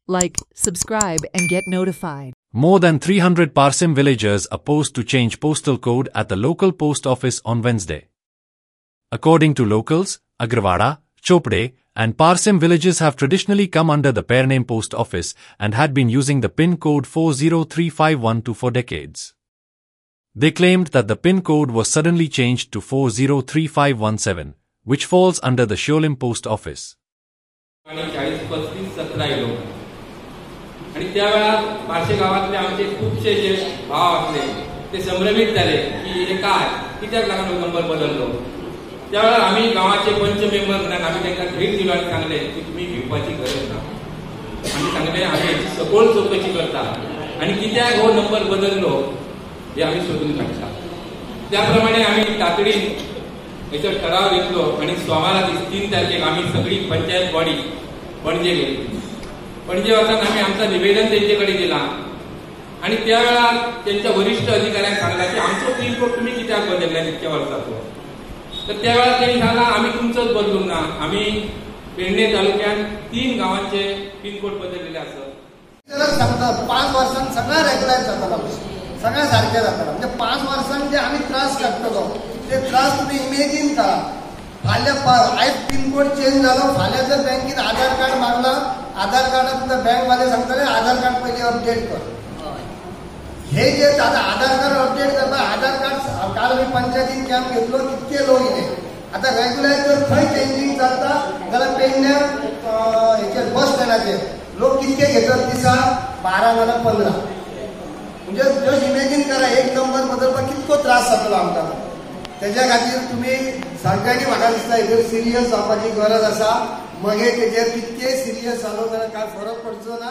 like, subscribe and get notified. More than 300 Parsim villagers opposed to change postal code at the local post office on Wednesday. According to locals, Agrawada, Chopde, and Parsim villages have traditionally come under the Pairname post office and had been using the PIN code 403512 for decades. They claimed that the PIN code was suddenly changed to 403517, which falls under the Sholim post office. आणि त्यावेळा पारशे गावातले आमचे खूपशे जे भाव असले ते संभ्रमित झाले की हे काय कित्याक लागून नंबर बदललो. त्यावेळा आम्ही गावाचे पंच मेंबर म्हणून आम्ही त्यांना भेट दिलो आणि सांगले की तुम्ही भिवपाची गरज ना. आम्ही सांगले आम्ही याची सखोल चौकशी करता आणि कित्याक हो नंबर बदललो हे आम्ही शोधून काढता. त्याप्रमाणे आम्ही तातडीन याचा ठराव घेतलो आणि सोमारा 3 तारखेक आम्ही सगळी पंचायत बॉडी पणजे गेली. पणजे वचून आम्ही आमचं निवेदन त्यांच्याकडे दिला आणि त्यावेळा त्यांच्या वरिष्ठ अधिकाऱ्यांनी सांगला की आमचो पिन कोड तुम्ही कित्याक बदलला इतक्या वर्षाचो. तर त्यावेळा त्यांनी सांगला आम्ही तुमचंच बदलून ना, आम्ही पेडणे तालुक्यात 3 गावांचे पिन कोड बदललेले असत. 5 वर्षांत सगळं रेग्युलर जाताला, सगळं सारखें जाताला. म्हणजे 5 वर्षांत जे आम्ही त्रास काडटलो ते त्रास तुम्ही इमेजिन करा. आयज पिन कोड चेंज झालो, फाल्यां जर बँकेत आधार कार्ड मागला, आधार कार्डात बँक वाले सांगताले आधार कार्ड पहिले अपडेट कर. हे जे आता आधार कार्ड अपडेट करता, आधार कार्ड काल मी पंचायतीन कॅम्प घेतलो, कितके लोक येले. आता रेग्युलर जर खंय चेंजिंग जाता जाल्यार पेडण्या हेचेर बस स्टँडाचेर लोक कितके घेतात दिसा 12 नाल्यार 15. म्हणजे जस्ट इमेजिन करा, एक नंबर बदलपाक कितको त्रास जातलो आमकां. त्याच्या खातीर तुम्ही सगळ्यांनी म्हाका दिसता हेजेर सिरियस जावपाची गरज आसा. मागीर तेजेर कितके सिरियस जालो जाल्यार काय फरक पडचो ना.